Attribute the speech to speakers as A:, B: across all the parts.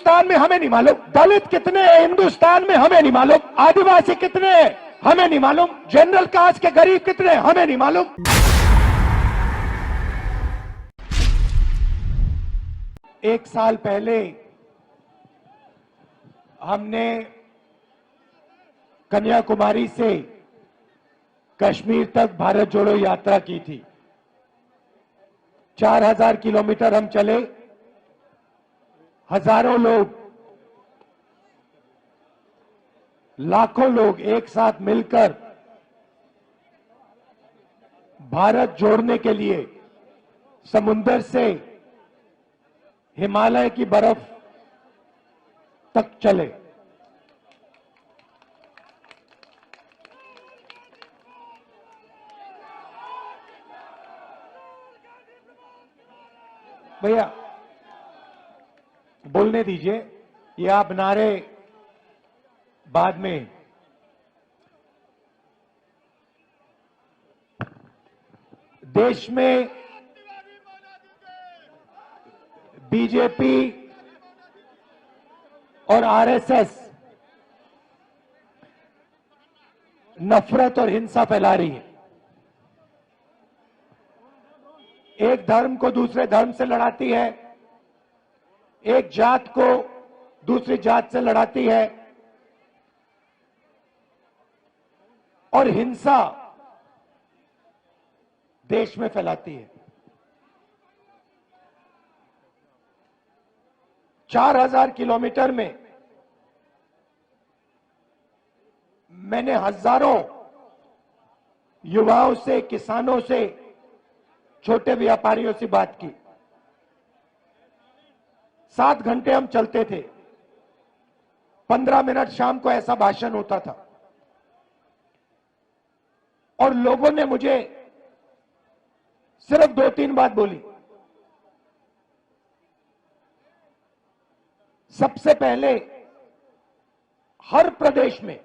A: हिंदुस्तान में हमें नहीं मालूम, दलित कितने हैं हिंदुस्तान में हमें नहीं मालूम, आदिवासी कितने हैं हमें नहीं मालूम, जनरल कास्ट के गरीब कितने हैं हमें नहीं मालूम। एक साल पहले हमने कन्याकुमारी से कश्मीर तक भारत जोड़ो यात्रा की थी। 4000 किलोमीटर हम चले, हजारों लोग, लाखों लोग एक साथ मिलकर भारत जोड़ने के लिए समुंदर से हिमालय की बर्फ तक चले। भैया बोलने दीजिए, ये आप नारे बाद में। देश में बीजेपी और आरएसएस नफरत और हिंसा फैला रही है। एक धर्म को दूसरे धर्म से लड़ाती है, एक जात को दूसरी जात से लड़ाती है और हिंसा देश में फैलाती है। 4000 किलोमीटर में मैंने हजारों युवाओं से, किसानों से, छोटे व्यापारियों से बात की। 7 घंटे हम चलते थे, 15 मिनट शाम को ऐसा भाषण होता था और लोगों ने मुझे सिर्फ 2-3 बात बोली। सबसे पहले, हर प्रदेश में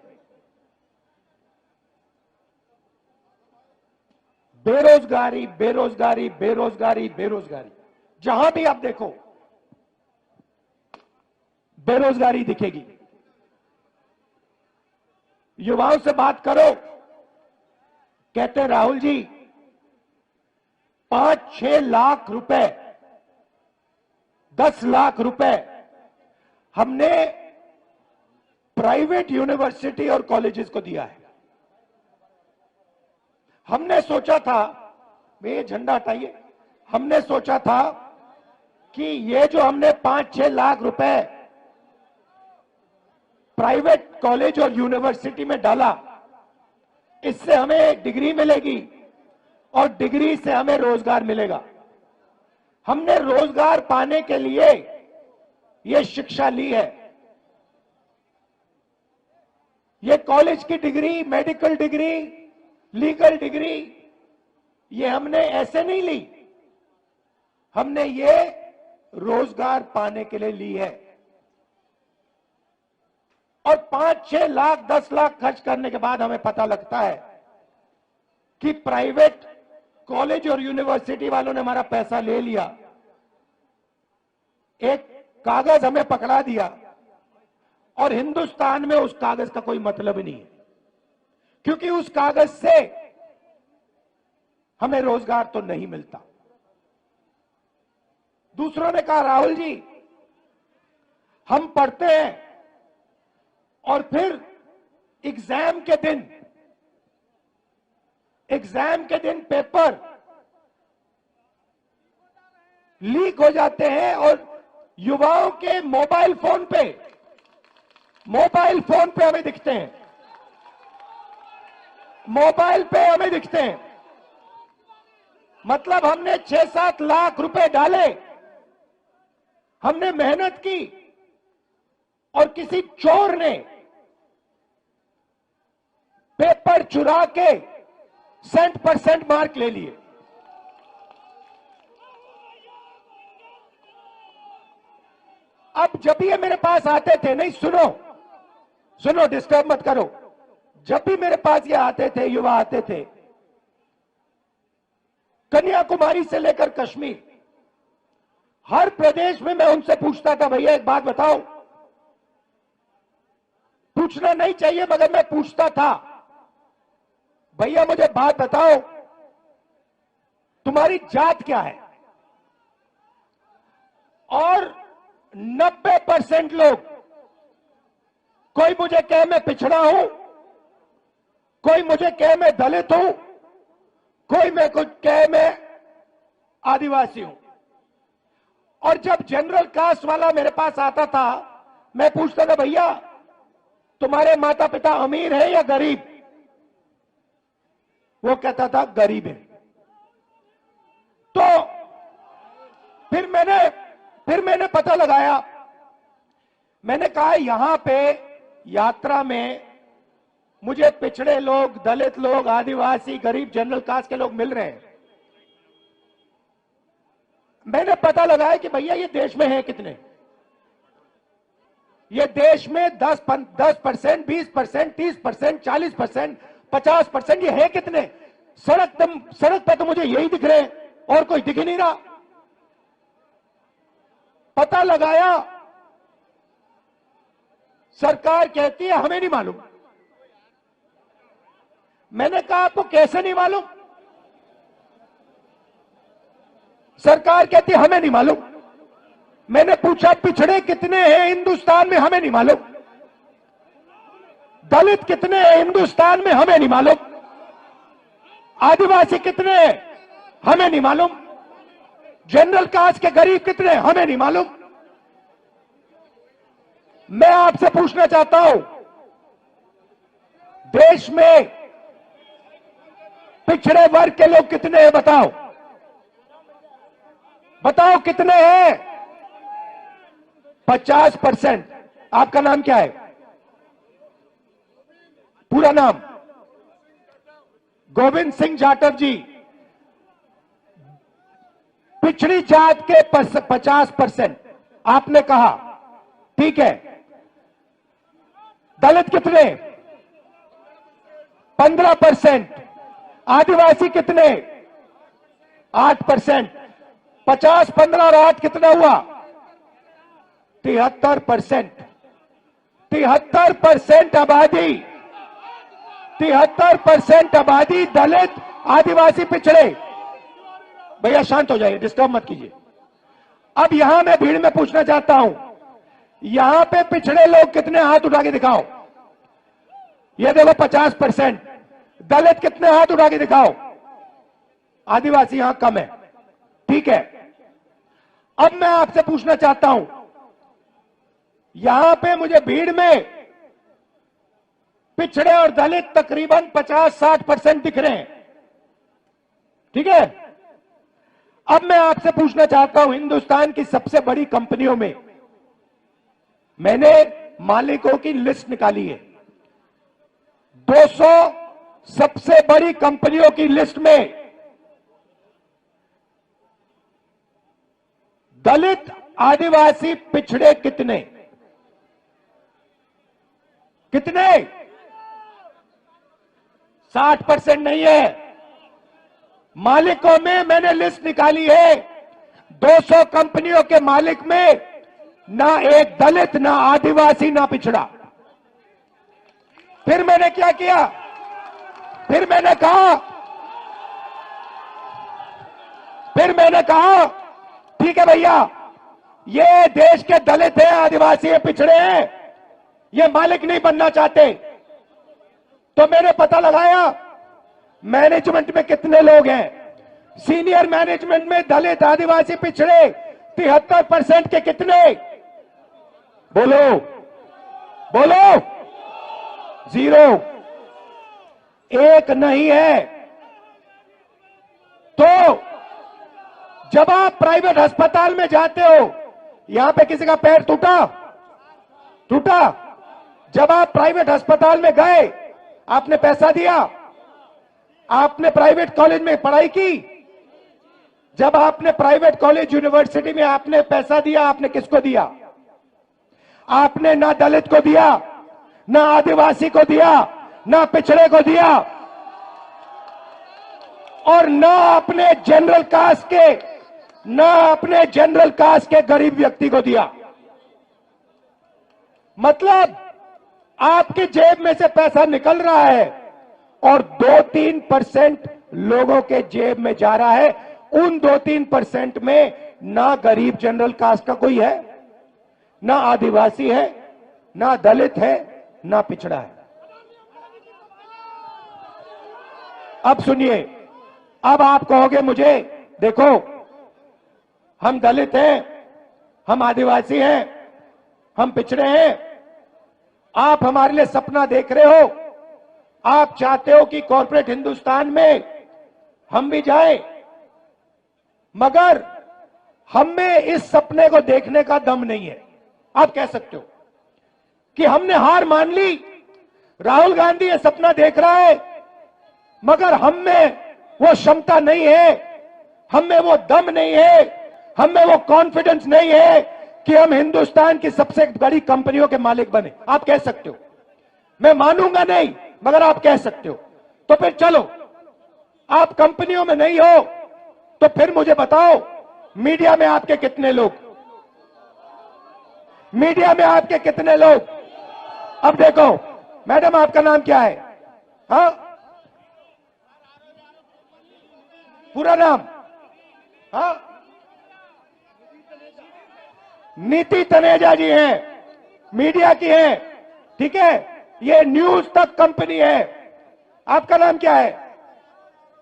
A: बेरोजगारी, बेरोजगारी, बेरोजगारी, बेरोजगारी, जहां भी आप देखो बेरोजगारी दिखेगी। युवाओं से बात करो, कहते हैं राहुल जी 5-6 लाख रुपए, 10 लाख रुपए हमने प्राइवेट यूनिवर्सिटी और कॉलेजेस को दिया है। हमने सोचा था, ये झंडा हटाइए, हमने सोचा था कि ये जो हमने 5-6 लाख रुपए प्राइवेट कॉलेज और यूनिवर्सिटी में डाला, इससे हमें डिग्री मिलेगी और डिग्री से हमें रोजगार मिलेगा। हमने रोजगार पाने के लिए ये शिक्षा ली है। ये कॉलेज की degree, medical degree, legal degree, ये हमने ऐसे नहीं ली, हमने ये रोजगार पाने के लिए ली है। और 5-6 लाख, 10 लाख खर्च करने के बाद हमें पता लगता है कि प्राइवेट कॉलेज और यूनिवर्सिटी वालों ने हमारा पैसा ले लिया, एक कागज हमें पकड़ा दिया और हिंदुस्तान में उस कागज का कोई मतलब नहीं है, क्योंकि उस कागज से हमें रोजगार तो नहीं मिलता। दूसरों ने कहा राहुल जी हम पढ़ते हैं और फिर एग्जाम के दिन पेपर लीक हो जाते हैं और युवाओं के मोबाइल फोन पे हमें दिखते हैं, मोबाइल पे हमें दिखते हैं। मतलब हमने 6-7 लाख रुपए डाले, हमने मेहनत की और किसी चोर ने पेपर चुरा के 100% मार्क ले लिए। अब जब ये मेरे पास आते थे, नहीं सुनो डिस्टर्ब मत करो, जब भी मेरे पास ये आते थे, युवा आते थे, कन्याकुमारी से लेकर कश्मीर, हर प्रदेश में मैं उनसे पूछता था भैया एक बात बताओ, पूछना नहीं चाहिए मगर मैं पूछता था, भैया मुझे बात बताओ, तुम्हारी जात क्या है? और 90% लोग, कोई मुझे कहे मैं पिछड़ा हूं, कोई मुझे कहे मैं दलित हूं, कोई मैं कुछ कहे मैं आदिवासी हूं। और जब जनरल कास्ट वाला मेरे पास आता था, मैं पूछता था भैया तुम्हारे माता पिता अमीर है या गरीब? वो कहता था गरीब है। तो फिर मैंने पता लगाया, मैंने कहा यहां पे यात्रा में मुझे पिछड़े लोग, दलित लोग, आदिवासी, गरीब, जनरल कास्ट के लोग मिल रहे हैं। मैंने पता लगाया कि भैया ये देश में है कितने? ये देश में 10%, 20%, 30%, 40%, 50%, ये है कितने? सड़क पे तो मुझे यही दिख रहे हैं और कोई दिख ही नहीं रहा। पता लगाया, सरकार कहती है हमें नहीं मालूम। मैंने कहा आपको कैसे नहीं मालूम? सरकार कहती है हमें नहीं मालूम। मैंने पूछा पिछड़े कितने हैं हिंदुस्तान में? हमें नहीं मालूम। दलित कितने हैं हिंदुस्तान में? हमें नहीं मालूम। आदिवासी कितने हैं? हमें नहीं मालूम। जनरल कास्ट के गरीब कितने हैं? हमें नहीं मालूम। मैं आपसे पूछना चाहता हूं, देश में पिछड़े वर्ग के लोग कितने हैं? बताओ बताओ कितने हैं? 50%। आपका नाम क्या है? पूरा नाम? गोविंद सिंह जाटव जी। पिछड़ी जात के 50% आपने कहा, ठीक है। दलित कितने? 15%। आदिवासी कितने? 8%। 50, 15 और 8 कितना हुआ? 73%। 73% आबादी, 73% आबादी दलित, आदिवासी, पिछड़े। भैया शांत हो जाइए, डिस्टर्ब मत कीजिए। अब यहां मैं भीड़ में पूछना चाहता हूं, यहां पे पिछड़े लोग कितने? हाथ उठा के दिखाओ। ये देखो 50%। दलित कितने? हाथ उठा के दिखाओ। आदिवासी यहां कम है, ठीक है। अब मैं आपसे पूछना चाहता हूं, यहां पे मुझे भीड़ में पिछड़े और दलित तकरीबन 50-60% दिख रहे हैं, ठीक है। अब मैं आपसे पूछना चाहता हूं, हिंदुस्तान की सबसे बड़ी कंपनियों में मैंने मालिकों की लिस्ट निकाली है। 200 सबसे बड़ी कंपनियों की लिस्ट में दलित, आदिवासी, पिछड़े कितने? कितने? 60% नहीं है। मालिकों में मैंने लिस्ट निकाली है, 200 कंपनियों के मालिक में ना एक दलित, ना आदिवासी, ना पिछड़ा। फिर मैंने क्या किया? फिर मैंने कहा ठीक है भैया, ये देश के दलित हैं, आदिवासी हैं, पिछड़े हैं, ये मालिक नहीं बनना चाहते। तो मैंने पता लगाया मैनेजमेंट में कितने लोग हैं। सीनियर मैनेजमेंट में दलित, आदिवासी, पिछड़े 73% के कितने? बोलो बोलो। 0, एक नहीं है। तो जब आप प्राइवेट अस्पताल में जाते हो, यहां पे किसी का पैर टूटा? जब आप प्राइवेट अस्पताल में गए, आपने पैसा दिया? आपने प्राइवेट कॉलेज में पढ़ाई की? जब आपने प्राइवेट कॉलेज, यूनिवर्सिटी में आपने पैसा दिया, आपने किसको दिया? आपने ना दलित को दिया, ना आदिवासी को दिया, ना पिछड़े को दिया, और ना अपने जनरल कास्ट के गरीब व्यक्ति को दिया। मतलब आपकी जेब में से पैसा निकल रहा है और 2-3% लोगों के जेब में जा रहा है। उन 2-3% में ना गरीब जनरल कास्ट का कोई है, ना आदिवासी है, ना दलित है, ना पिछड़ा है। अब सुनिए, अब आप कहोगे मुझे, देखो हम दलित हैं, हम आदिवासी हैं, हम पिछड़े हैं, आप हमारे लिए सपना देख रहे हो, आप चाहते हो कि कॉर्पोरेट हिंदुस्तान में हम भी जाएं, मगर हम में इस सपने को देखने का दम नहीं है। आप कह सकते हो कि हमने हार मान ली, राहुल गांधी ये सपना देख रहा है, मगर हम में वो क्षमता नहीं है, हम में वो दम नहीं है, हम में वो कॉन्फिडेंस नहीं है कि हम हिंदुस्तान की सबसे बड़ी कंपनियों के मालिक बने। आप कह सकते हो, मैं मानूंगा नहीं, मगर आप कह सकते हो। तो फिर चलो, आप कंपनियों में नहीं हो तो फिर मुझे बताओ, मीडिया में आपके कितने लोग, मीडिया में आपके कितने लोग? अब देखो मैडम, आपका नाम क्या है? हाँ, पूरा नाम? हाँ, नीति तनेजा जी हैं, मीडिया की हैं, ठीक है, ये न्यूज तक कंपनी है। आपका नाम क्या है?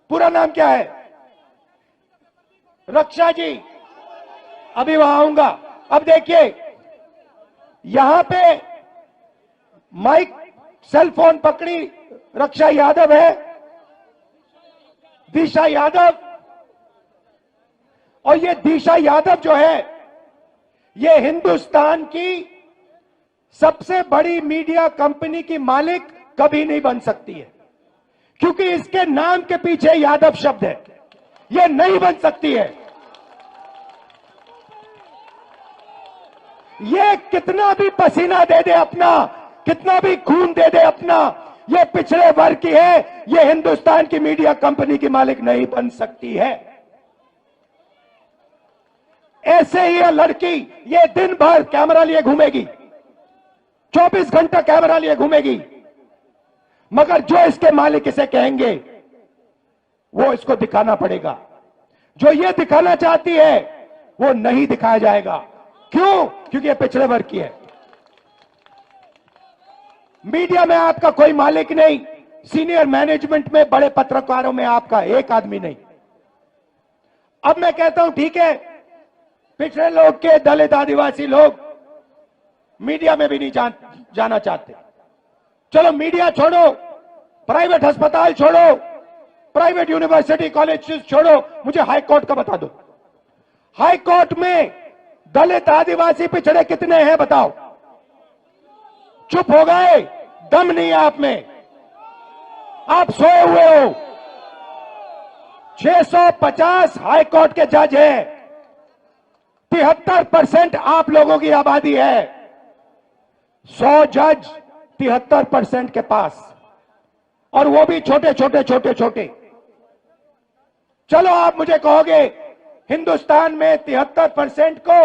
A: पूरा नाम क्या है? रक्षा जी, अभी वहां आऊंगा। अब देखिए, यहां पे माइक सेल फोन पकड़ी रक्षा यादव है, दिशा यादव, और ये दिशा यादव जो है, ये हिंदुस्तान की सबसे बड़ी मीडिया कंपनी की मालिक कभी नहीं बन सकती है, क्योंकि इसके नाम के पीछे यादव शब्द है। ये नहीं बन सकती है। ये कितना भी पसीना दे दे अपना, कितना भी खून दे दे अपना, ये पिछड़े वर्ग की है, ये हिंदुस्तान की मीडिया कंपनी की मालिक नहीं बन सकती है। ऐसे ही ये लड़की, ये दिन भर कैमरा लिए घूमेगी, 24 घंटा कैमरा लिए घूमेगी, मगर जो इसके मालिक इसे कहेंगे वो इसको दिखाना पड़ेगा। जो ये दिखाना चाहती है वो नहीं दिखाया जाएगा। क्यों? क्योंकि ये पिछड़े वर्ग की है। मीडिया में आपका कोई मालिक नहीं, सीनियर मैनेजमेंट में, बड़े पत्रकारों में आपका एक आदमी नहीं। अब मैं कहता हूं ठीक है, पिछड़े लोग के, दलित आदिवासी लोग मीडिया में भी नहीं जाना चाहते। चलो मीडिया छोड़ो, प्राइवेट अस्पताल छोड़ो, प्राइवेट यूनिवर्सिटी कॉलेज छोड़ो, मुझे हाई कोर्ट का बता दो। हाई कोर्ट में दलित आदिवासी पिछड़े कितने हैं बताओ? चुप हो गए, दम नहीं है आप में, आप सोए हुए हो। 650 हाई कोर्ट के जज हैं, 73% आप लोगों की आबादी है, 100 जज 73% के पास, और वो भी छोटे छोटे छोटे छोटे। चलो आप मुझे कहोगे हिंदुस्तान में 73% को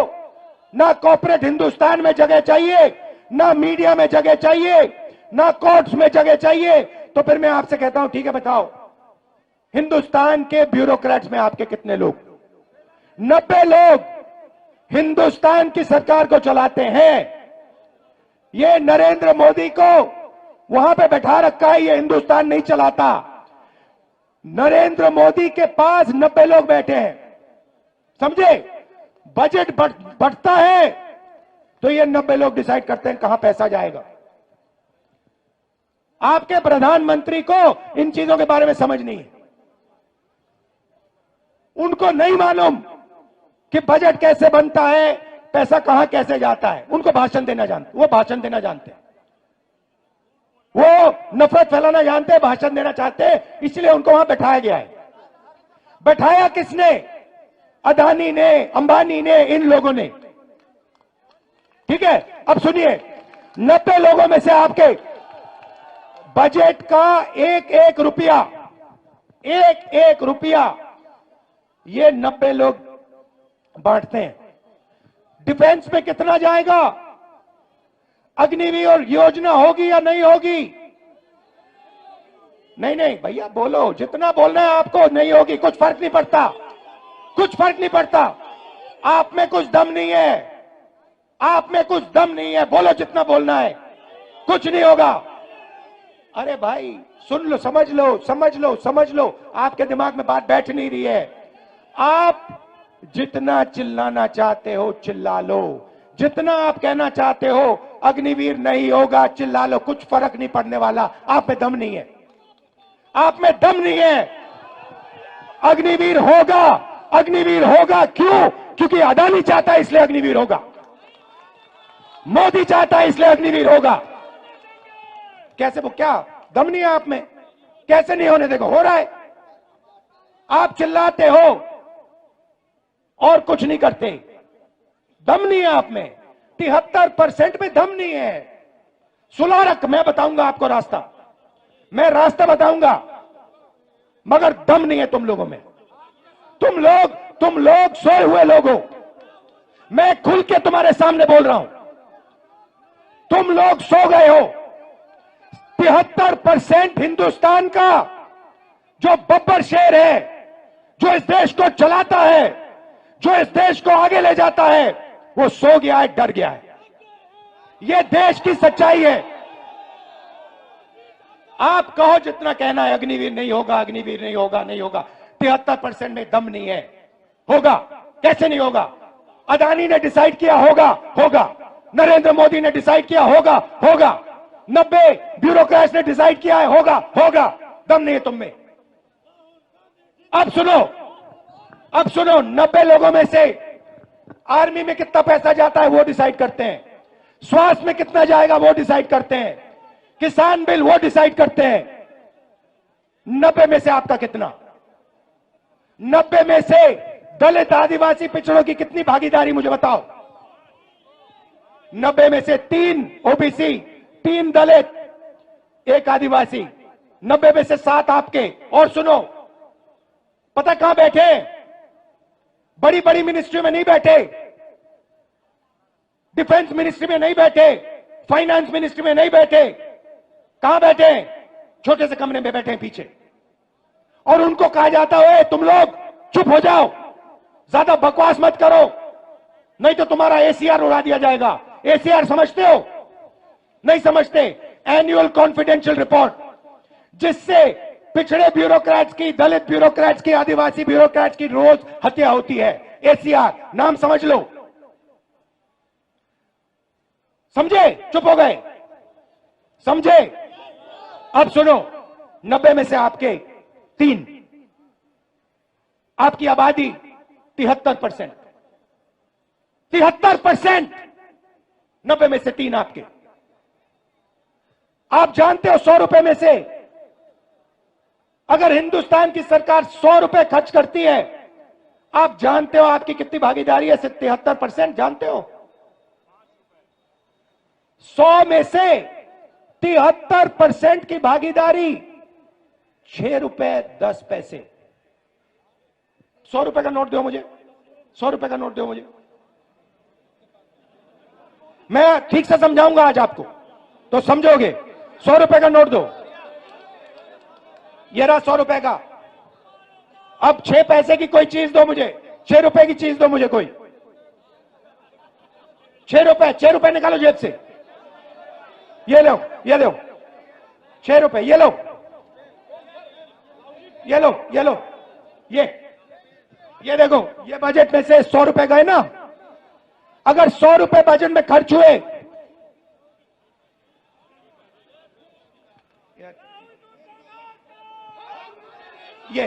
A: ना कॉर्पोरेट हिंदुस्तान में जगह चाहिए, ना मीडिया में जगह चाहिए, ना कोर्ट्स में जगह चाहिए, तो फिर मैं आपसे कहता हूं ठीक है, बताओ हिंदुस्तान के ब्यूरोक्रेट्स में आपके कितने लोग? 90 लोग हिंदुस्तान की सरकार को चलाते हैं। ये नरेंद्र मोदी को वहां पे बैठा रखा है, ये हिंदुस्तान नहीं चलाता। नरेंद्र मोदी के पास 90 लोग बैठे हैं, समझे? बजट बढ़ता है तो ये 90 लोग डिसाइड करते हैं कहां पैसा जाएगा। आपके प्रधानमंत्री को इन चीजों के बारे में समझ नहीं है, उनको नहीं मालूम कि बजट कैसे बनता है, पैसा कहां कैसे जाता है। उनको भाषण देना जानते, वो भाषण देना जानते हैं, वो नफरत फैलाना जानते हैं, भाषण देना चाहते हैं, इसलिए उनको वहां बैठाया गया है। बैठाया किसने? अदानी ने, अंबानी ने, इन लोगों ने, ठीक है। अब सुनिए, 90 लोगों में से आपके बजट का एक एक रुपया ये 90 लोग बांटते हैं। डिफेंस में कितना जाएगा? अग्निवीर योजना होगी या नहीं होगी? नहीं नहीं भैया बोलो, जितना बोलना है आपको। नहीं होगी, कुछ फर्क नहीं पड़ता, कुछ फर्क नहीं पड़ता। आप में कुछ दम नहीं है, आप में कुछ दम नहीं है, बोलो जितना बोलना है, कुछ नहीं होगा। अरे भाई सुन लो, समझ लो, समझ लो, समझ लो, आपके दिमाग में बात बैठ नहीं रही है। आप जितना चिल्लाना चाहते हो चिल्ला लो, जितना आप कहना चाहते हो अग्निवीर नहीं होगा चिल्ला लो, कुछ फर्क नहीं पड़ने वाला। आप में दम नहीं है, आप में दम नहीं है। अग्निवीर होगा, अग्निवीर होगा। क्यों? क्योंकि अदानी चाहता है इसलिए अग्निवीर होगा, मोदी चाहता है इसलिए अग्निवीर होगा। कैसे? वो क्या दम नहीं है आप में? कैसे नहीं होने? देखो हो रहा है। आप चिल्लाते हो और कुछ नहीं करते, दम नहीं है आप में। 73% में दम नहीं है। सुलारक मैं बताऊंगा आपको रास्ता, मैं रास्ता बताऊंगा, मगर दम नहीं है तुम लोगों में। तुम लोग सोए हुए लोग हो। मैं खुल के तुम्हारे सामने बोल रहा हूं, तुम लोग सो गए हो। 73% हिंदुस्तान का जो बब्बर शेर है, जो इस देश को चलाता है, जो इस देश को आगे ले जाता है, वो सो गया है, डर गया है। ये देश की सच्चाई है। आप कहो जितना कहना है अग्निवीर नहीं होगा, अग्निवीर नहीं होगा, नहीं होगा। 73% में दम नहीं है। होगा, कैसे नहीं होगा? अदानी ने डिसाइड किया होगा, होगा। नरेंद्र मोदी ने डिसाइड किया होगा, होगा। 90 ब्यूरोक्रेट्स ने डिसाइड किया है, होगा, होगा। दम नहीं है तुम में। अब सुनो, अब सुनो, 90 लोगों में से आर्मी में कितना पैसा जाता है वो डिसाइड करते हैं, स्वास्थ्य में कितना जाएगा वो डिसाइड करते हैं, किसान बिल वो डिसाइड करते हैं। 90 में से आपका कितना? 90 में से दलित आदिवासी पिछड़ों की कितनी भागीदारी मुझे बताओ? 90 में से 3 ओबीसी, 3 दलित, 1 आदिवासी, 90 में से 7 आपके। और सुनो, पता कहां बैठे? बड़ी बड़ी मिनिस्ट्री में नहीं बैठे, डिफेंस मिनिस्ट्री में नहीं बैठे, फाइनेंस मिनिस्ट्री में नहीं बैठे। कहां बैठे? छोटे से कमरे में बैठे पीछे। और उनको कहा जाता है तुम लोग चुप हो जाओ, ज्यादा बकवास मत करो, नहीं तो तुम्हारा एसीआर उड़ा दिया जाएगा। एसीआर समझते हो? नहीं समझते। एनुअल कॉन्फिडेंशियल रिपोर्ट, जिससे पिछड़े ब्यूरोक्रेट्स की, दलित ब्यूरोक्रेट्स की, आदिवासी ब्यूरोक्रेट्स की रोज हत्या होती है। एसीआर नाम समझ लो। समझे? चुप हो गए? समझे? अब सुनो, 90 में से आपके 3, आपकी आबादी 73%, 73%, 90 में से 3 आपके। आप जानते हो 100 रुपए में से अगर हिंदुस्तान की सरकार 100 रुपए खर्च करती है, आप जानते हो आपकी कितनी भागीदारी है? 73%। जानते हो? 100 में से 73% की भागीदारी 6 रुपए 10 पैसे। 100 रुपए का नोट दो मुझे, 100 रुपए का नोट दो मुझे। मैं ठीक से समझाऊंगा आज आपको, तो समझोगे। 100 रुपए का नोट दो। ये रहा 100 रुपए का। अब 6 पैसे की कोई चीज दो मुझे, 6 रुपए की चीज दो मुझे कोई। 6 रुपए निकालो जेब से। ये लो, ये लो 6 रुपए, ये लो, ये लो, ये लो, ये देखो, ये बजट में से 100 रुपए गए ना। अगर 100 रुपए बजट में खर्च हुए, ये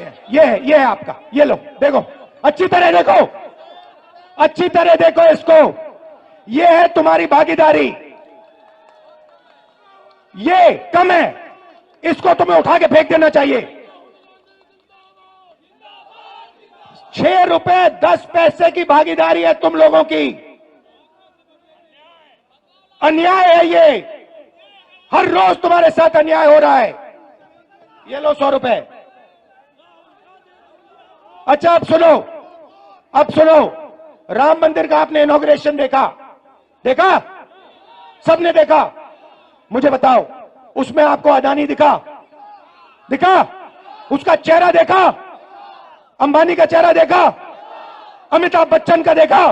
A: है आपका। ये लो, देखो, अच्छी तरह देखो, अच्छी तरह देखो इसको। ये है तुम्हारी भागीदारी। ये कम है, इसको तुम्हें उठा के फेंक देना चाहिए। 6 रुपए 10 पैसे की भागीदारी है तुम लोगों की। अन्याय है ये। हर रोज तुम्हारे साथ अन्याय हो रहा है। ये लो 100 रुपए। अच्छा अब सुनो, अब सुनो, राम मंदिर का आपने इनॉग्रेशन देखा? देखा? सबने देखा। मुझे बताओ, उसमें आपको अदानी दिखा? उसका चेहरा देखा? अंबानी का चेहरा देखा? अमिताभ बच्चन का देखा?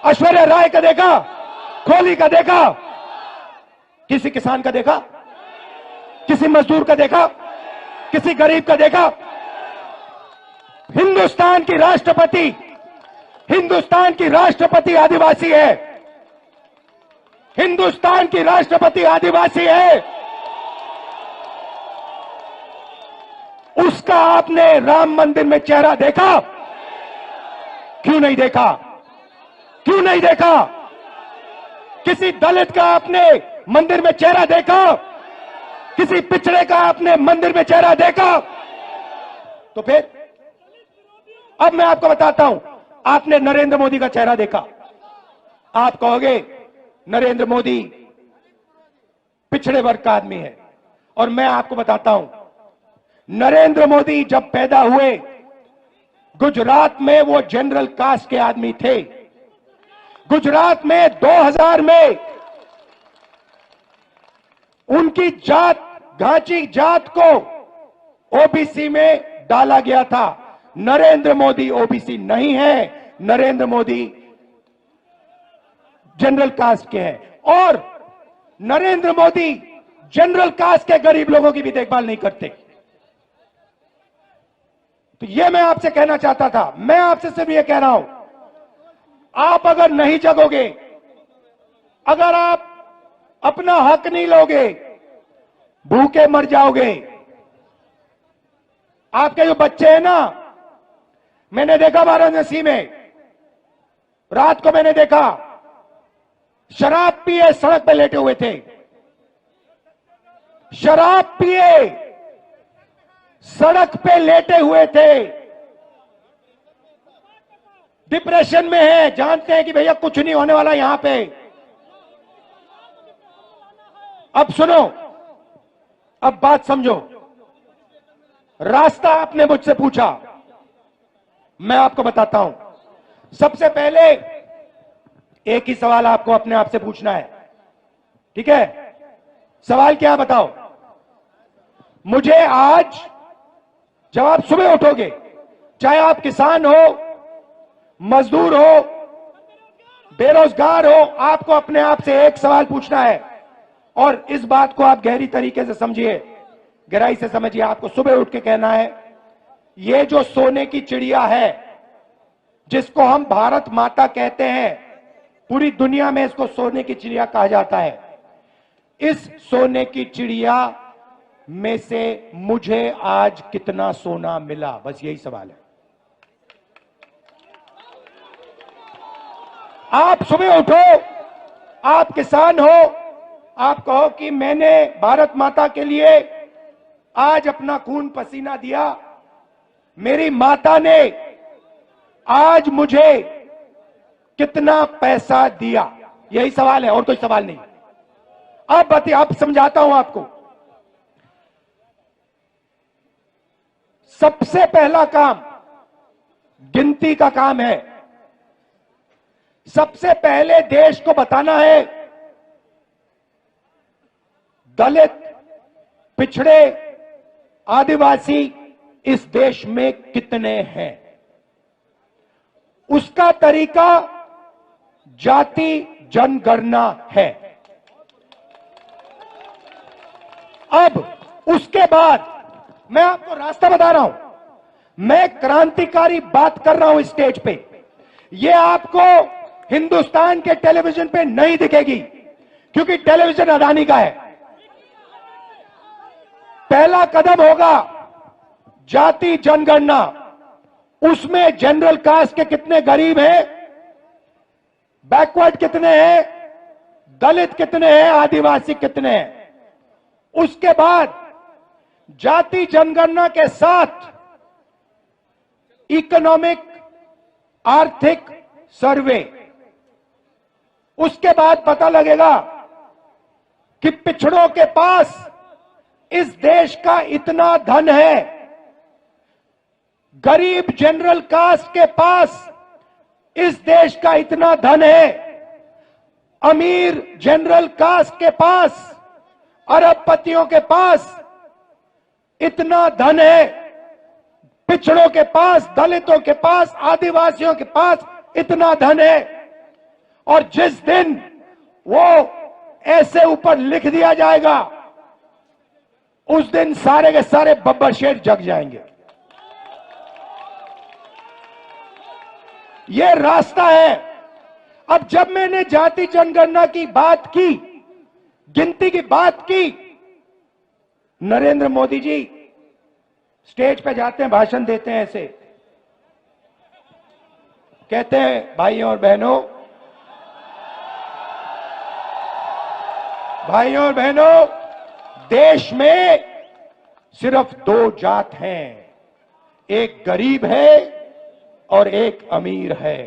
A: ऐश्वर्या राय का देखा? कोहली का देखा? किसी किसान का देखा? किसी मजदूर का देखा? किसी गरीब का देखा? हिंदुस्तान की राष्ट्रपति आदिवासी है। हिंदुस्तान की राष्ट्रपति आदिवासी है। उसका आपने राम मंदिर में चेहरा देखा? क्यों नहीं देखा? क्यों नहीं देखा? किसी दलित का आपने मंदिर में चेहरा देखा? किसी पिछड़े का आपने मंदिर में चेहरा देखा? तो फिर अब मैं आपको बताता हूं, आपने नरेंद्र मोदी का चेहरा देखा। आप कहोगे नरेंद्र मोदी पिछड़े वर्ग का आदमी है, और मैं आपको बताता हूं, नरेंद्र मोदी जब पैदा हुए गुजरात में वो जनरल कास्ट के आदमी थे। गुजरात में 2000 में उनकी जात, घाची जात को ओबीसी में डाला गया था। नरेंद्र मोदी ओबीसी नहीं है, नरेंद्र मोदी जनरल कास्ट के हैं, और नरेंद्र मोदी जनरल कास्ट के गरीब लोगों की भी देखभाल नहीं करते। तो यह मैं आपसे कहना चाहता था। मैं आपसे सिर्फ यह कह रहा हूं, आप अगर नहीं जगोगे, अगर आप अपना हक नहीं लोगे, भूखे मर जाओगे। आपके जो बच्चे हैं ना, मैंने देखा वाराणसी में, रात को मैंने देखा, शराब पिए सड़क पे लेटे हुए थे। शराब पिए सड़क पे लेटे हुए थे। डिप्रेशन में है, जानते हैं कि भैया कुछ नहीं होने वाला यहां पे। अब सुनो, अब बात समझो। रास्ता आपने मुझसे पूछा, मैं आपको बताता हूं। सबसे पहले एक ही सवाल आपको अपने आप से पूछना है, ठीक है? सवाल क्या है बताओ? मुझे आज, जब आप सुबह उठोगे, चाहे आप किसान हो, मजदूर हो, बेरोजगार हो, आपको अपने आप से एक सवाल पूछना है, और इस बात को आप गहरी तरीके से समझिए, गहराई से समझिए। आपको सुबह उठ के कहना है, ये जो सोने की चिड़िया है, जिसको हम भारत माता कहते हैं, पूरी दुनिया में इसको सोने की चिड़िया कहा जाता है, इस सोने की चिड़िया में से मुझे आज कितना सोना मिला? बस यही सवाल है। आप सुबह उठो, आप किसान हो, आप कहो कि मैंने भारत माता के लिए आज अपना खून पसीना दिया, मेरी माता ने आज मुझे कितना पैसा दिया? यही सवाल है, और कोई सवाल नहीं। अब समझाता हूं आपको। सबसे पहला काम गिनती का काम है। सबसे पहले देश को बताना है दलित, पिछड़े, आदिवासी इस देश में कितने हैं। उसका तरीका जाति जनगणना है। अब उसके बाद मैं आपको रास्ता बता रहा हूं। मैं क्रांतिकारी बात कर रहा हूं इस स्टेज पे। यह आपको हिंदुस्तान के टेलीविजन पे नहीं दिखेगी, क्योंकि टेलीविजन अदानी का है। पहला कदम होगा जाति जनगणना। उसमें जनरल कास्ट के कितने गरीब हैं, बैकवर्ड कितने हैं, दलित कितने हैं, आदिवासी कितने हैं। उसके बाद जाति जनगणना के साथ इकोनॉमिक, आर्थिक सर्वे। उसके बाद पता लगेगा कि पिछड़ों के पास इस देश का इतना धन है, गरीब जनरल कास्ट के पास इस देश का इतना धन है। अमीर जनरल कास्ट के पास, अरबपतियों के पास इतना धन है, पिछड़ों के पास, दलितों के पास, आदिवासियों के पास इतना धन है, और जिस दिन वो ऐसे ऊपर लिख दिया जाएगा, उस दिन सारे के सारे बब्बर शेर जग जाएंगे। ये रास्ता है। अब जब मैंने जाति जनगणना की बात की, गिनती की बात की, नरेंद्र मोदी जी स्टेज पे जाते हैं, भाषण देते हैं, ऐसे कहते हैं, भाइयों और बहनों, भाइयों और बहनों, देश में सिर्फ दो जात हैं, एक गरीब है और एक अमीर है।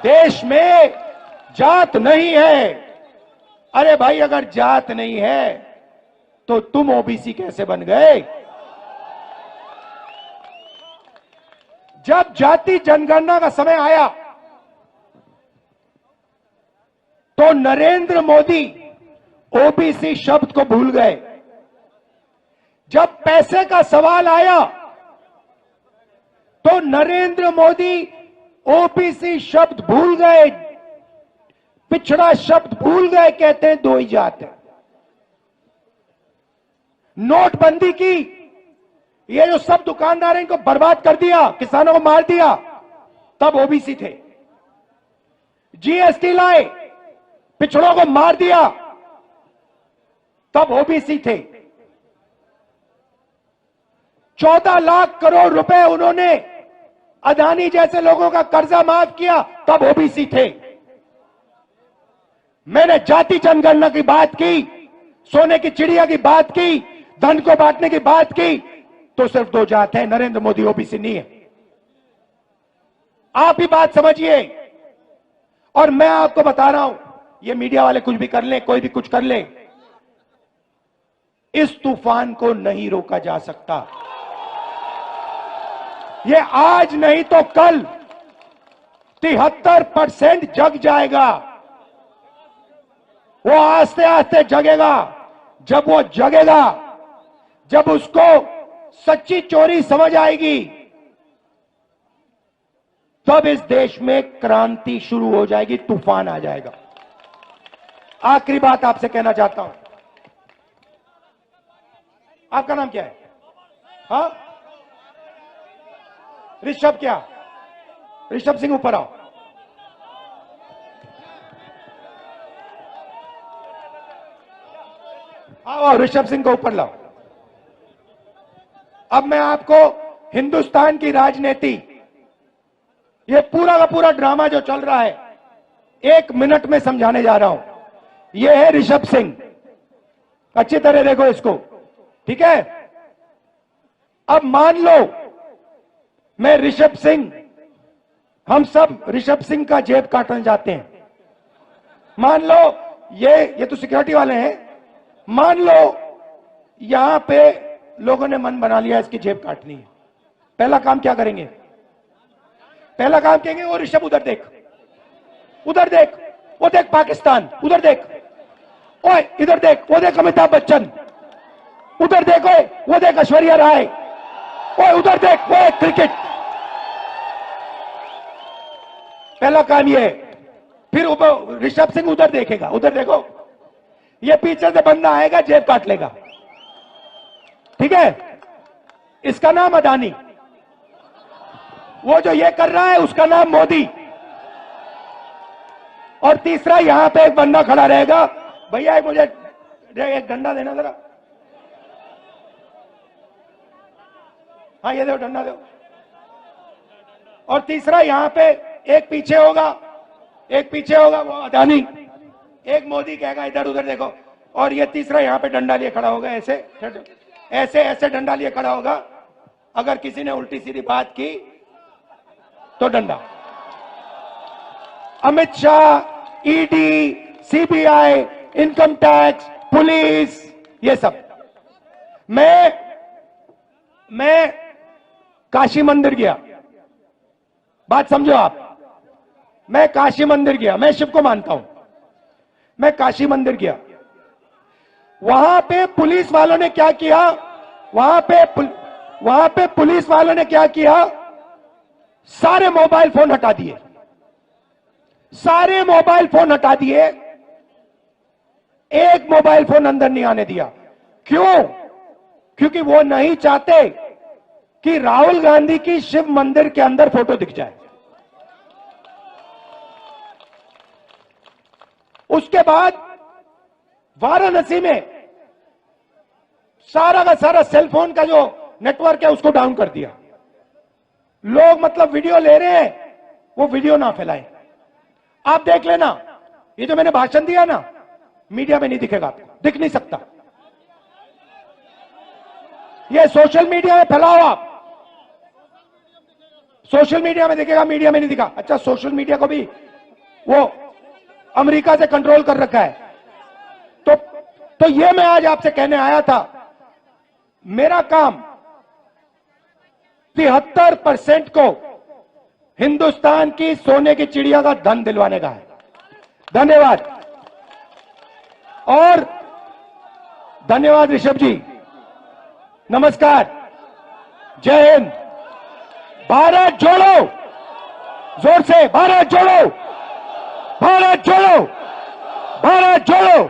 A: देश में जात नहीं है। अरे भाई, अगर जात नहीं है तो तुम ओबीसी कैसे बन गए? जब जाति जनगणना का समय आया तो नरेंद्र मोदी ओबीसी शब्द को भूल गए। जब पैसे का सवाल आया तो नरेंद्र मोदी ओबीसी शब्द भूल गए, पिछड़ा शब्द भूल गए, कहते हैं दो ही जात है। नोटबंदी की, ये जो सब दुकानदार हैं, इनको बर्बाद कर दिया, किसानों को मार दिया, तब ओबीसी थे। जीएसटी लाए, पिछड़ों को मार दिया, तब ओबीसी थे। 14 लाख करोड़ रुपए उन्होंने अदानी जैसे लोगों का कर्जा माफ किया, तब ओबीसी थे। मैंने जाति जनगणना की बात की, सोने की चिड़िया की बात की, धन को बांटने की बात की, तो सिर्फ दो जात है, नरेंद्र मोदी ओबीसी नहीं है। आप ही बात समझिए। और मैं आपको बता रहा हूं, ये मीडिया वाले कुछ भी कर लें, कोई भी कुछ कर ले, इस तूफान को नहीं रोका जा सकता। ये आज नहीं तो कल 73% जग जाएगा। वो आस्ते आस्ते जगेगा। जब वो जगेगा, जब उसको सच्ची चोरी समझ आएगी, तब इस देश में क्रांति शुरू हो जाएगी, तूफान आ जाएगा। आखिरी बात आपसे कहना चाहता हूं। आपका नाम क्या है? हाँ, ऋषभ। क्या ऋषभ सिंह, ऊपर आओ। आओ, ऋषभ सिंह को ऊपर लाओ। अब मैं आपको हिंदुस्तान की राजनीति, ये पूरा का पूरा ड्रामा जो चल रहा है, 1 मिनट में समझाने जा रहा हूं। ये है ऋषभ सिंह, अच्छी तरह देखो इसको, ठीक है? अब मान लो मैं ऋषभ सिंह, हम सब ऋषभ सिंह का जेब काटना चाहते हैं। मान लो ये तो सिक्योरिटी वाले हैं। मान लो यहां पे लोगों ने मन बना लिया इसकी जेब काटनी है। पहला काम क्या करेंगे? पहला काम कहेंगे, वो ऋषभ उधर देख, उधर देख, वो देख पाकिस्तान, उधर देख, ओए इधर देख, वो देख अमिताभ बच्चन, उधर देख, ओए वो देख ऐश्वर्या राय, ओए उधर देख, वो क्रिकेट। पहला काम ये है। फिर ऋषभ सिंह उधर देखेगा, उधर देखो, ये पीछे से बंदा आएगा, जेब काट लेगा, ठीक है? इसका नाम अदानी। वो जो ये कर रहा है उसका नाम मोदी। और तीसरा यहां पे एक बंदा खड़ा रहेगा, भैया मुझे एक डंडा देना जरा। हाँ ये दो, डंडा दो। और तीसरा यहां पे एक पीछे होगा, एक पीछे होगा, वो अदानी। एक मोदी कहेगा इधर उधर देखो। और ये तीसरा यहां पे डंडा लिए खड़ा होगा, ऐसे ऐसे ऐसे डंडा लिए खड़ा होगा। अगर किसी ने उल्टी सीधी बात की तो डंडा। Amit Shah, ED, CBI, income tax, police, ये सब। मैं काशी मंदिर गया, बात समझो आप। मैं काशी मंदिर गया, मैं शिव को मानता हूं। मैं काशी मंदिर गया, वहां पे पुलिस वालों ने क्या किया, वहां पे पुलिस वालों ने क्या किया, सारे मोबाइल फोन हटा दिए, सारे मोबाइल फोन हटा दिए, एक मोबाइल फोन अंदर नहीं आने दिया। क्यों? क्योंकि वो नहीं चाहते कि राहुल गांधी की शिव मंदिर के अंदर फोटो दिख जाए। उसके बाद वाराणसी में सारा का सारा सेलफोन का जो नेटवर्क है उसको डाउन कर दिया। लोग मतलब वीडियो ले रहे हैं, वो वीडियो ना फैलाएं। आप देख लेना, ये जो मैंने भाषण दिया ना, मीडिया में नहीं दिखेगा, आपको दिख नहीं सकता। ये सोशल मीडिया में फैलाओ आप, सोशल मीडिया में दिखेगा, मीडिया में नहीं दिखा। अच्छा, सोशल मीडिया को भी वो अमेरिका से कंट्रोल कर रखा है। तो ये मैं आज आपसे कहने आया था, मेरा काम 73% को हिंदुस्तान की सोने की चिड़िया का धन दिलवाने का है। धन्यवाद। और धन्यवाद ऋषभ जी, नमस्कार, जय हिंद, भारत जोड़ो, जोर से भारत जोड़ो, भारत जोड़ो, भारत जोड़ो।